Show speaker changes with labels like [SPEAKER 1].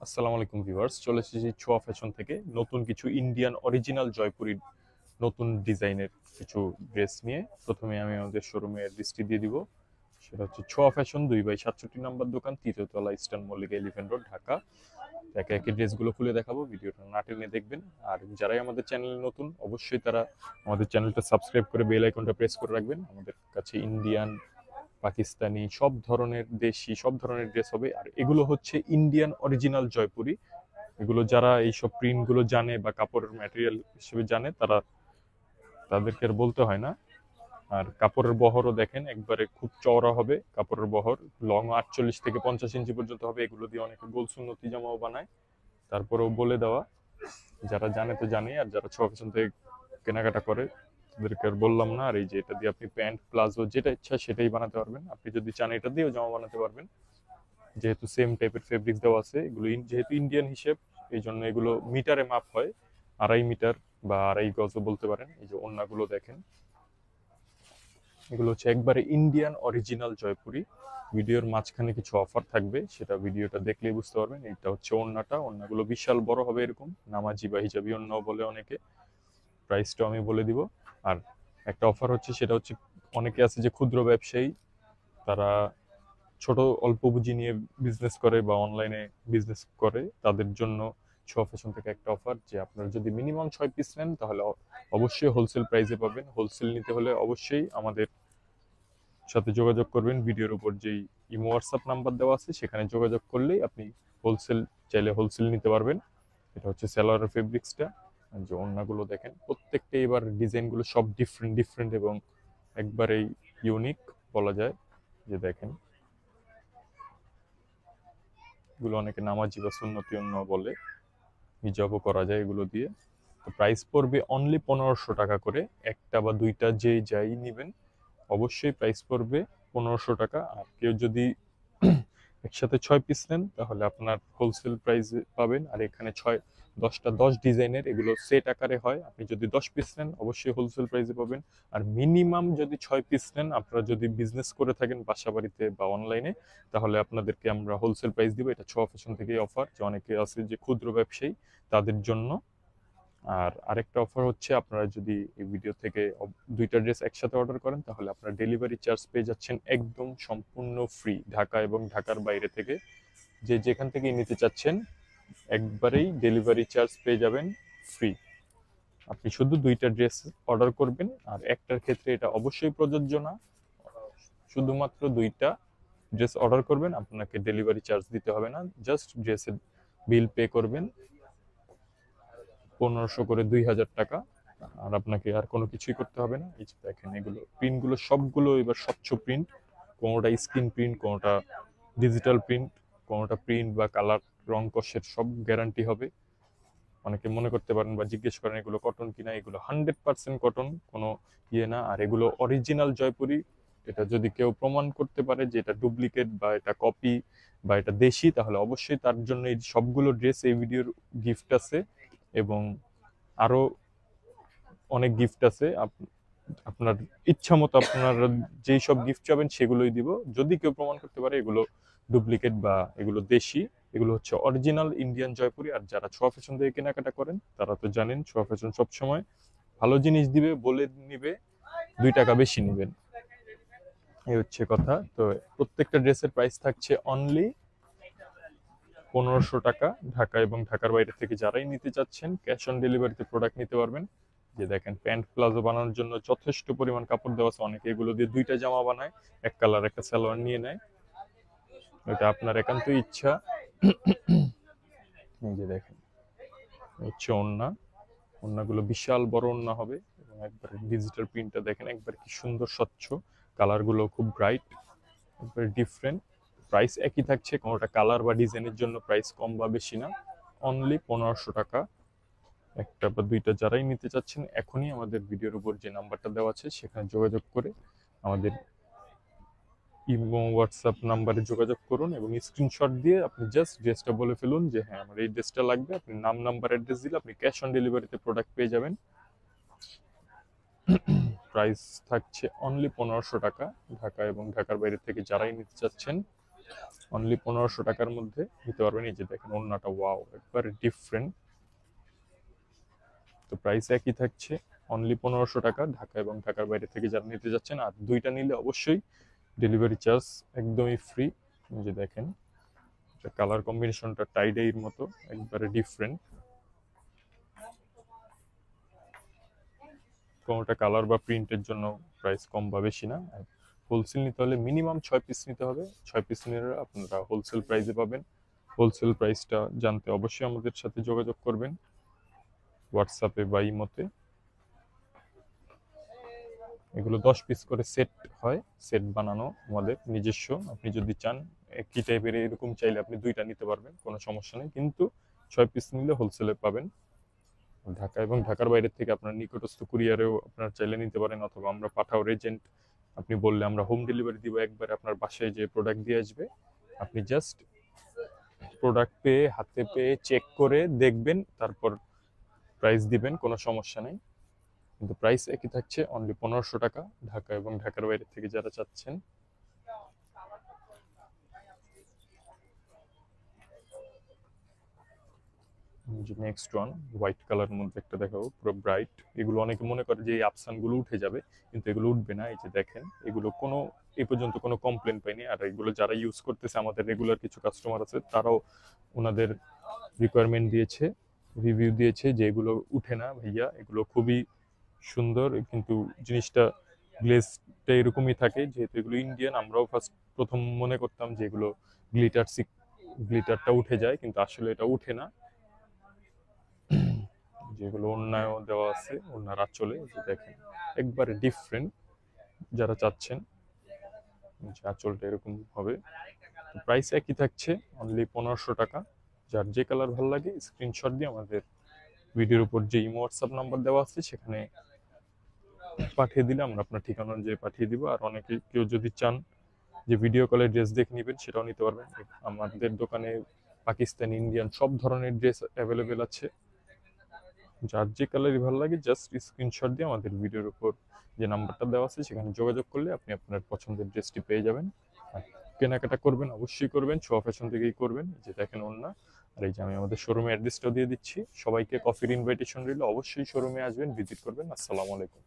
[SPEAKER 1] আসসালামু আলাইকুম ভিউয়ার্স, চলে এসেছি ছোয়া ফ্যাশন থেকে নতুন কিছু ইন্ডিয়ান অরিজিনাল জয়পুরি নতুন ডিজাইনের কিছু ড্রেস নিয়ে। প্রথমে আমি আমাদের শোরুমের দৃষ্টি দিয়ে দিব। সেটা হচ্ছে ছোয়া ফ্যাশন 2/67 নম্বর দোকান, তৃতীয় তলা, eastern Mallika, elephant road, Dhaka. একে একে ড্রেসগুলো খুলে দেখাবো, ভিডিওটা না টেনে দেখবেন। আর যারাই আমাদের চ্যানেলে নতুন, অবশ্যই তারা আমাদের চ্যানেলটা সাবস্ক্রাইব করে বেল আইকনটা প্রেস করে রাখবেন। আমাদের কাছে ইন্ডিয়ান, পাকিস্তানি, সব ধরনের দেশি সব ধরনের ড্রেস হবে। আর এগুলো হচ্ছে ইন্ডিয়ান অরিজিনাল জয়পুরি। এগুলো যারা এইসব প্রিন্ট গুলো জানে বা কাপড়ের ম্যাটেরিয়াল হিসেবে জানে, তারা তাদেরকে আর বলতে হয় না। আর কাপড়ের বহরও দেখেন একবারে খুব চওড়া হবে। কাপড়ের বহর লং 48 থেকে 50 ইঞ্চি পর্যন্ত হবে। এগুলো দিয়ে অনেকে গোল সুন্নতি জামাও বানায়। তারপরেও বলে দেওয়া, যারা জানে তো জানে, আর যারা ছ ফ্যাশন থেকে কেনাকাটা করে তাদেরকে আর বললাম না। আর এই যে এটা দিয়ে আপনি প্যান্ট, প্লাজো যেটা ইচ্ছা সেটাই বানাতে পারবেন। আপনি যদি চান এটা দিয়েও জামা বানাতে পারবেন, যেহেতু সেম টাইপের ফেব্রিক্স দেওয়া আছে। এগুলো যেহেতু ইন্ডিয়ান হিসেব, এই জন্য এগুলো মিটারে মাপ হয়। 2.5 মিটার বা 2.5 গজও বলতে পারেন। এই যে ওড়নাগুলো দেখেন, এগুলো হচ্ছে একবারে ইন্ডিয়ান অরিজিনাল জয়পুরি। ভিডিওর মাঝখানে কিছু অফার থাকবে, সেটা ভিডিওটা দেখলেই বুঝতে পারবেন। এটা হচ্ছে ওড়নাটা, ওড়নাগুলো বিশাল বড় হবে, এরকম নামাজি বা হিজাবি ওড়নাও বলে অনেকে। প্রাইসটাও আমি বলে দিব। আর একটা অফার হচ্ছে, সেটা হচ্ছে অনেকে আছে যে ক্ষুদ্র ব্যবসায়ী, তারা ছোট অল্প পুঁজি নিয়ে বিজনেস করে বা অনলাইনে বিজনেস করে, তাদের জন্য ছোয়া ফ্যাশন থেকে একটা অফার, যে আপনারা যদি মিনিমাম 6 পিস নেন তাহলে অবশ্যই হোলসেল প্রাইসে পাবেন। হোলসেল নিতে হলে অবশ্যই আমাদের সাথে যোগাযোগ করবেন। ভিডিওর উপর যেই ইমো হোয়াটসঅ্যাপ নাম্বার দেওয়া আছে সেখানে যোগাযোগ করলেই আপনি হোলসেল চাইলে হোলসেল নিতে পারবেন। এটা হচ্ছে সালোয়ারের ফেব্রিক্সটা। আর যে ওড়নাগুলো দেখেন, প্রত্যেকটা এবার ডিজাইনগুলো সব ডিফারেন্ট ডিফারেন্ট এবং একবারেই ইউনিক বলা যায়। যে দেখেন, এগুলো অনেকে নামাজি বা সুন্নতি ওড়না বলে, হিজাবও করা যায় এগুলো দিয়ে। তো প্রাইস পড়বে অনলি 1500 টাকা করে। একটা বা দুইটা যে যাই নিবেন, অবশ্যই প্রাইস পড়বে 1500 টাকা। আর কেউ যদি একসাথে 6 পিস নেন তাহলে আপনার হোলসেল প্রাইসে পাবেন। আর এখানে 10 ডিজাইনের এগুলো সেট আকারে হয়। আপনি যদি 10 পিস নেন অবশ্যই হোলসেল প্রাইসে পাবেন। আর মিনিমাম যদি 6 পিস নেন, আপনারা যদি বিজনেস করে থাকেন বাসা বাড়িতে বা অনলাইনে, তাহলে আপনাদেরকে আমরা হোলসেল প্রাইস দিব। এটা ছোয়া ফ্যাশন থেকেই অফার, যে অনেকে আছে যে ক্ষুদ্র ব্যবসায়ী, তাদের জন্য। আর আরেকটা অফার হচ্ছে, আপনারা যদি এই ভিডিও থেকে দুইটা ড্রেস একসাথে অর্ডার করেন তাহলে আপনারা ডেলিভারি চার্জ পেয়ে যাচ্ছেন একদম সম্পূর্ণ ফ্রি। ঢাকা এবং ঢাকার বাইরে থেকে যে যেখান থেকে নিতে চাচ্ছেন, একবারেই ডেলিভারি চার্জ পেয়ে যাবেন ফ্রি। আপনি শুধু দুইটা ড্রেস অর্ডার করবেন। আর একটার ক্ষেত্রে এটা অবশ্যই প্রযোজ্য না, শুধুমাত্র দুইটা ড্রেস অর্ডার করবেন, আপনাকে ডেলিভারি চার্জ দিতে হবে না। জাস্ট ড্রেসের বিল পে করবেন 1500 করে, 2000 টাকা। আর আপনাকে আর কোনো কিছুই করতে হবে না। এই যে দেখেন, এগুলো প্রিন্টগুলো সবগুলো এবার স্বচ্ছ প্রিন্ট। কোনোটা স্ক্রিন প্রিন্ট, কোনোটা ডিজিটাল প্রিন্ট, কোনোটা প্রিন্ট বা কালার রং কষের সব গ্যারান্টি হবে। অনেকে মনে করতে পারেন বা জিজ্ঞেস করেন এগুলো কটন কিনা, এগুলো 100% কটন, কোনো ইয়ে না। আর এগুলো অরিজিনাল জয়পুরি। এটা যদি কেউ প্রমাণ করতে পারে যে এটা ডুপ্লিকেট বা এটা কপি বা এটা দেশি, তাহলে অবশ্যই তার জন্য এই সবগুলো ড্রেস এই ভিডিওর গিফট আছে। এবং আরো অনেক গিফট আছে। আপনার ইচ্ছা মতো আপনার যেই সব গিফট চাবেন সেগুলোই দিব, যদি কেউ প্রমাণ করতে পারে এগুলো ডুপ্লিকেট বা এগুলো দেশি। এগুলো হচ্ছে অরিজিনাল ইন্ডিয়ান জয়পুরি। আর যারা ছোয়া ফ্যাশন থেকে কেনাকাটা করেন তারা তো জানেন, ছোয়া ফ্যাশন সবসময় ভালো জিনিস দিবে বলে নিবে, 2 টাকা বেশি নিবেন, এই হচ্ছে কথা। তো প্রত্যেকটা ড্রেসের প্রাইস থাকছে অনলি 1500 টাকা। ঢাকা এবং ঢাকার বাইরে থেকে যারাই নিতে চাচ্ছেন ক্যাশ অন ডেলিভারিতে প্রোডাক্ট নিতে পারবেন। যে দেখেন, প্যান্ট প্লাজো বানানোর জন্য যথেষ্ট পরিমাণ কাপড় দেওয়া আছে। অনেকে এগুলো দিয়ে দুইটা জামা বানায়, এক কালার একটা সালোয়ার নিয়ে নেয়। এটা আপনার একান্ত ইচ্ছা। এই যে দেখেন, হচ্ছে ওড়না। ওড়নাগুলো বিশাল বড় ওড়না হবে এবং একবারে ডিজিটাল প্রিন্টটা দেখেন, একবার কি সুন্দর স্বচ্ছ। কালারগুলো খুব ব্রাইট, একবারে ডিফারেন্ট। প্রাইস একই থাকছে, কোনোটা কালার বা ডিজাইনের জন্য প্রাইস কম বা বেশি না। অনলি 1500 টাকা। একটা বা দুইটা যারাই নিতে চাচ্ছেন, এখনই আমাদের ভিডিওর উপর যে নাম্বারটা দেওয়া আছে সেখানে যোগাযোগ করে আমাদের ইমো হোয়াটসঅ্যাপ নাম্বারে যোগাযোগ করুন এবং স্ক্রিনশট দিয়ে আপনি জাস্ট ড্রেসটা বলে ফেলুন যে হ্যাঁ আমার এই ড্রেসটা লাগবে। আপনি নাম, নাম্বার, অ্যাড্রেস দিলে আপনি ক্যাশ অন ডেলিভারিতে প্রোডাক্ট পেয়ে যাবেন। প্রাইস থাকছে অনলি 1500 টাকা। ঢাকা এবং ঢাকার বাইরে থেকে যারাই নিতে চাচ্ছেন অনলি 1500 টাকার মধ্যে নিতে পারবেন। এই যে দেখেন ওড়নাটা, ওয়াও, একবারে ডিফারেন্ট। তো প্রাইস একই থাকছে, অনলি 1500 টাকা। ঢাকা এবং ঢাকার বাইরে থেকে যারা নিতে যাচ্ছেন, আর দুইটা নিলে অবশ্যই ডেলিভারি চার্জ একদমই ফ্রি। এই যে দেখেন কালার কম্বিনেশনটা টাইডাইয়ের মতো, একবারে ডিফারেন্ট। কোনোটা কালার বা প্রিন্টের জন্য প্রাইস কম বা বেশি না। হোলসেল নিতে হলে মিনিমাম 6 পিস নিতে হবে। 6 পিস নিলে আপনারা হোলসেল প্রাইসে পাবেন। হোলসেল প্রাইসটা জানতে অবশ্যই আমাদের সাথে যোগাযোগ করবেন হোয়াটসঅ্যাপে বা ইমোতে। এগুলো 10 পিস করে সেট হয়, সেট বানানো আমাদের নিজস্ব। আপনি যদি চান একই টাইপের এরকম চাইলে আপনি দুইটা নিতে পারবেন, কোনো সমস্যা নেই, কিন্তু 6 পিস নিলে হোলসেলে পাবেন। ঢাকা এবং ঢাকার বাইরে থেকে আপনার নিকটস্থ কুরিয়ারেও আপনার চাইলে নিতে পারেন, অথবা আমরা পাঠাও এজেন্ট, আপনি বললে আমরা হোম ডেলিভারি দিব, একবারে আপনার বাসায় যে প্রোডাক্ট দিয়ে আসবে। আপনি জাস্ট প্রোডাক্ট পেয়ে, হাতে পেয়ে, চেক করে দেখবেন, তারপর প্রাইস দিবেন, কোনো সমস্যা নেই। কিন্তু প্রাইস একই থাকছে, অনলি 1500 টাকা। ঢাকা এবং ঢাকার বাইরে থেকে যারা চাচ্ছেন। নেক্সট ওয়ান, হোয়াইট কালার মধ্যে একটা দেখাবো, পুরো ব্রাইট। এগুলো অনেকে মনে করে যে এই আফসান গুলো উঠে যাবে, কিন্তু এগুলো উঠবে না। এই যে দেখেন, এগুলো কোনো এ পর্যন্ত কোনো কমপ্লেন পাইনি। আর এগুলো যারা ইউজ করতেছে, আমাদের রেগুলার কিছু কাস্টমার আছে, তারাও ওনাদের রিকোয়ারমেন্ট দিয়েছে, রিভিউ দিয়েছে যে এগুলো উঠে না ভাইয়া, এগুলো খুবই সুন্দর। কিন্তু জিনিসটা গ্লেজটা এরকমই থাকে, যেহেতু এগুলো ইন্ডিয়ান। আমরাও ফার্স্ট প্রথম মনে করতাম যে এগুলো গ্লিটারটা উঠে যায়, কিন্তু আসলে এটা উঠে না। যেগুলো অন্যায় দেওয়া আছে, ওনার আঁচলে, যে দেখেন একবারে ডিফারেন্ট। যারা চাচ্ছেন যে আঁচলটা এরকম হবে, প্রাইস একই থাকছে, অনলি 1500 টাকা। যার যে কালার ভালো লাগে স্ক্রিনশট দিয়ে আমাদের ভিডিওর উপর যে ইমো হোয়াটসঅ্যাপ নাম্বার দেওয়া আছে সেখানে পাঠিয়ে দিলে আমরা আপনার ঠিকানা অনুযায়ী পাঠিয়ে দিব। আর অনেকে কেউ যদি চান যে ভিডিও কলে ড্রেস দেখে নেবেন, সেটাও নিতে পারবেন। আমাদের দোকানে পাকিস্তানি, ইন্ডিয়ান সব ধরনের ড্রেস অ্যাভেলেবেল আছে। যার যে কালারই ভালো লাগে জাস্ট স্ক্রিনশট দিয়ে আমাদের ভিডিওর উপর যে নাম্বারটা দেওয়া আছে সেখানে যোগাযোগ করলে আপনি আপনার পছন্দের ড্রেসটি পেয়ে যাবেন। আর কেনাকাটা করবেন অবশ্যই করবেন, ছোঁয়া ফ্যাশন থেকেই করবেন। এই যে দেখেন ওড়না। আর এই যে আমি আমাদের শোরুমে অ্যাড্রেসটাও দিয়ে দিচ্ছি। সবাইকে কফির ইনভাইটেশন রইল, অবশ্যই শোরুমে আসবেন, ভিজিট করবেন। আসসালামু আলাইকুম।